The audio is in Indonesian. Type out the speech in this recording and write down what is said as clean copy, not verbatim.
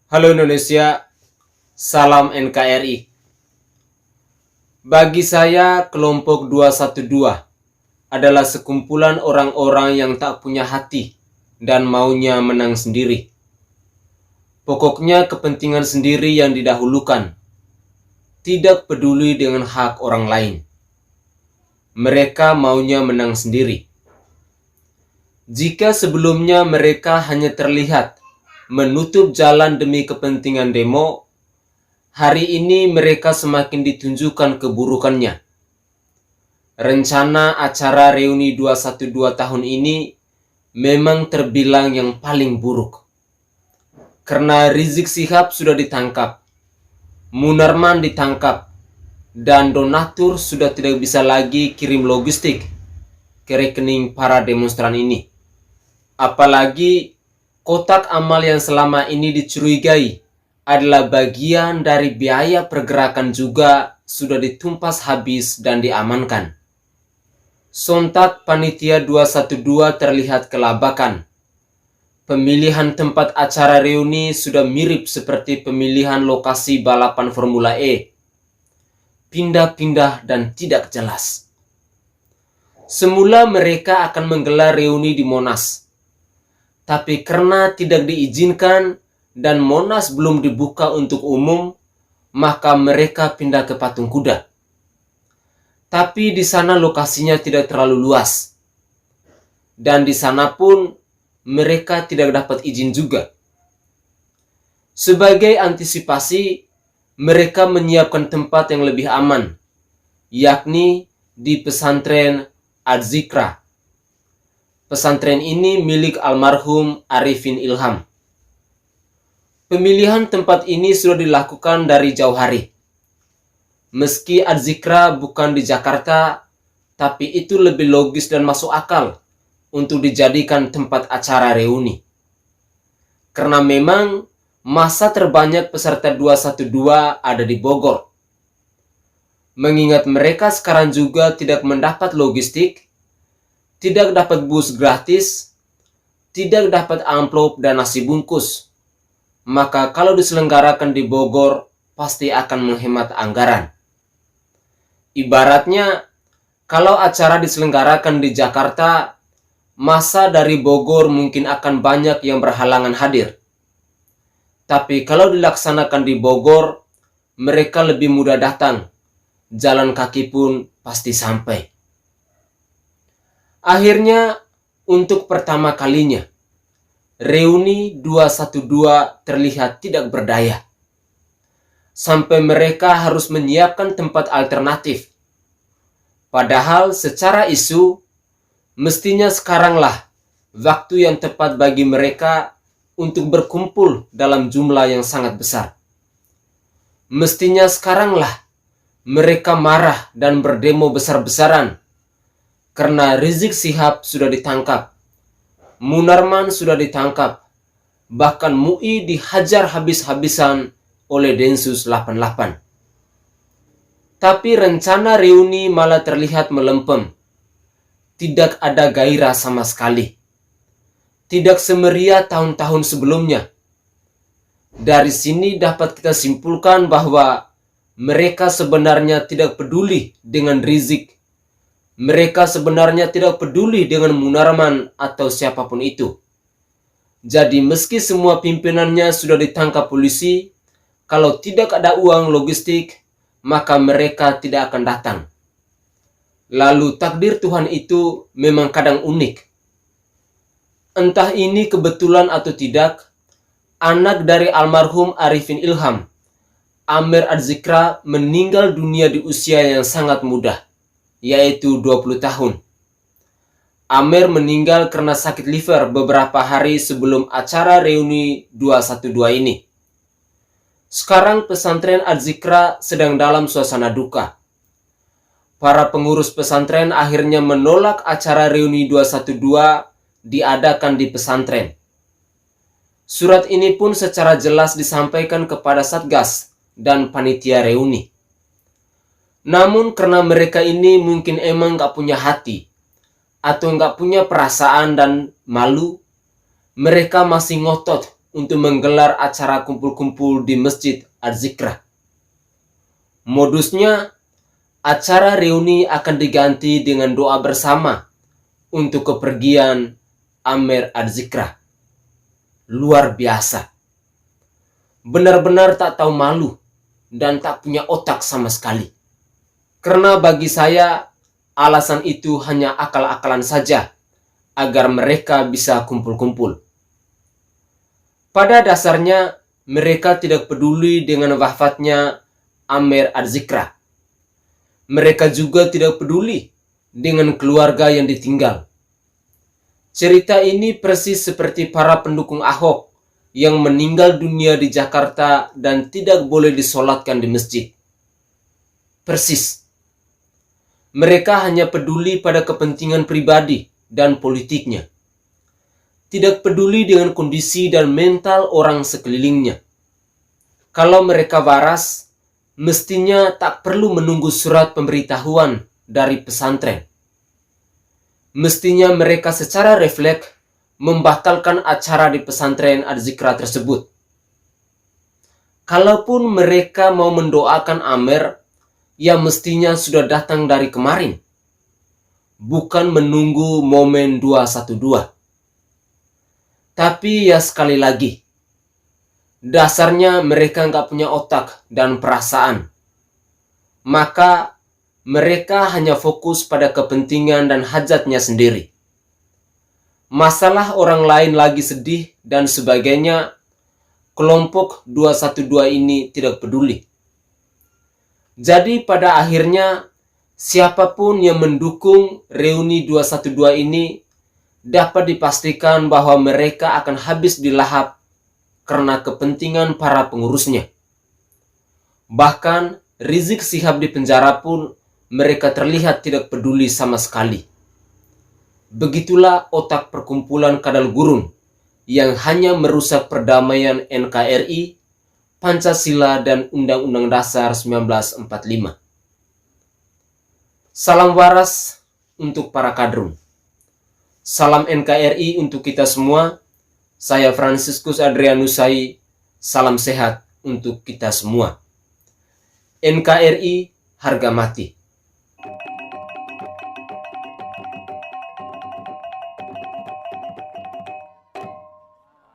Halo Indonesia, salam NKRI. Bagi saya, kelompok 212 adalah sekumpulan orang-orang yang tak punya hati dan maunya menang sendiri. Pokoknya kepentingan sendiri yang didahulukan, tidak peduli dengan hak orang lain. Mereka maunya menang sendiri. Jika sebelumnya mereka hanya terlihat menutup jalan demi kepentingan demo, hari ini mereka semakin ditunjukkan keburukannya. Rencana acara reuni 212 tahun ini memang terbilang yang paling buruk. Karena Rizik Syihab sudah ditangkap, Munarman ditangkap, dan donatur sudah tidak bisa lagi kirim logistik ke rekening para demonstran ini. Apalagi kotak amal yang selama ini dicurigai adalah bagian dari biaya pergerakan juga sudah ditumpas habis dan diamankan. Sontak panitia 212 terlihat kelabakan. Pemilihan tempat acara reuni sudah mirip seperti pemilihan lokasi balapan Formula E. Pindah-pindah dan tidak jelas. Semula mereka akan menggelar reuni di Monas. Tapi karena tidak diizinkan dan Monas belum dibuka untuk umum, maka mereka pindah ke Patung Kuda. Tapi di sana lokasinya tidak terlalu luas. Dan di sana pun mereka tidak dapat izin juga. Sebagai antisipasi, mereka menyiapkan tempat yang lebih aman, yakni di pesantren Adzikra. Pesantren ini milik almarhum Arifin Ilham. Pemilihan tempat ini sudah dilakukan dari jauh hari. Meski Adzikra bukan di Jakarta, tapi itu lebih logis dan masuk akal untuk dijadikan tempat acara reuni. Karena memang masa terbanyak peserta 212 ada di Bogor. Mengingat mereka sekarang juga tidak mendapat logistik, tidak dapat bus gratis, tidak dapat amplop dan nasi bungkus, maka kalau diselenggarakan di Bogor, pasti akan menghemat anggaran. Ibaratnya, kalau acara diselenggarakan di Jakarta, masa dari Bogor mungkin akan banyak yang berhalangan hadir. Tapi kalau dilaksanakan di Bogor, mereka lebih mudah datang. Jalan kaki pun pasti sampai. Akhirnya, untuk pertama kalinya, reuni 212 terlihat tidak berdaya. Sampai mereka harus menyiapkan tempat alternatif. Padahal secara isu, mestinya sekaranglah waktu yang tepat bagi mereka untuk berkumpul dalam jumlah yang sangat besar. Mestinya sekaranglah mereka marah dan berdemo besar-besaran. Karena Rizik Syihab sudah ditangkap, Munarman sudah ditangkap, bahkan MUI dihajar habis-habisan oleh Densus 88. Tapi rencana reuni malah terlihat melempem. Tidak ada gairah sama sekali. Tidak semeriah tahun-tahun sebelumnya. Dari sini dapat kita simpulkan bahwa mereka sebenarnya tidak peduli dengan Rizik. Mereka sebenarnya tidak peduli dengan Munarman atau siapapun itu. Jadi meski semua pimpinannya sudah ditangkap polisi, kalau tidak ada uang logistik, maka mereka tidak akan datang. Lalu takdir Tuhan itu memang kadang unik. Entah ini kebetulan atau tidak, anak dari almarhum Arifin Ilham, Amer Adzikra, meninggal dunia di usia yang sangat muda, yaitu 20 tahun. Amer meninggal karena sakit liver beberapa hari sebelum acara reuni 212 ini. Sekarang pesantren Adzikra sedang dalam suasana duka. Para pengurus pesantren akhirnya menolak acara reuni 212 diadakan di pesantren. Surat ini pun secara jelas disampaikan kepada Satgas dan panitia reuni. Namun karena mereka ini mungkin emang gak punya hati atau gak punya perasaan dan malu, mereka masih ngotot untuk menggelar acara kumpul-kumpul di Masjid Az-Zikrah. Modusnya, acara reuni akan diganti dengan doa bersama untuk kepergian Amer Az-Zikrah. Luar biasa. Benar-benar tak tahu malu dan tak punya otak sama sekali. Karena bagi saya, alasan itu hanya akal-akalan saja agar mereka bisa kumpul-kumpul. Pada dasarnya, mereka tidak peduli dengan wafatnya Amer Az-Zikrah. Mereka juga tidak peduli dengan keluarga yang ditinggal. Cerita ini persis seperti para pendukung Ahok yang meninggal dunia di Jakarta dan tidak boleh disolatkan di masjid. Persis. Mereka hanya peduli pada kepentingan pribadi dan politiknya. Tidak peduli dengan kondisi dan mental orang sekelilingnya. Kalau mereka waras, mestinya tak perlu menunggu surat pemberitahuan dari pesantren. Mestinya mereka secara refleks membatalkan acara di pesantren Az-Zikrah tersebut. Kalaupun mereka mau mendoakan Amer, ya mestinya sudah datang dari kemarin. Bukan menunggu momen 212. Tapi ya sekali lagi, dasarnya mereka nggak punya otak dan perasaan. Maka mereka hanya fokus pada kepentingan dan hajatnya sendiri. Masalah orang lain lagi sedih dan sebagainya, kelompok 212 ini tidak peduli. Jadi pada akhirnya, siapapun yang mendukung reuni 212 ini dapat dipastikan bahwa mereka akan habis dilahap karena kepentingan para pengurusnya. Bahkan Rizik Syihab di penjara pun mereka terlihat tidak peduli sama sekali. Begitulah otak perkumpulan kadal gurun yang hanya merusak perdamaian NKRI, Pancasila, dan Undang-Undang Dasar 1945. Salam waras untuk para kadrun. Salam NKRI untuk kita semua. Saya Franciscus Adrianus Sai. Salam sehat untuk kita semua. NKRI harga mati.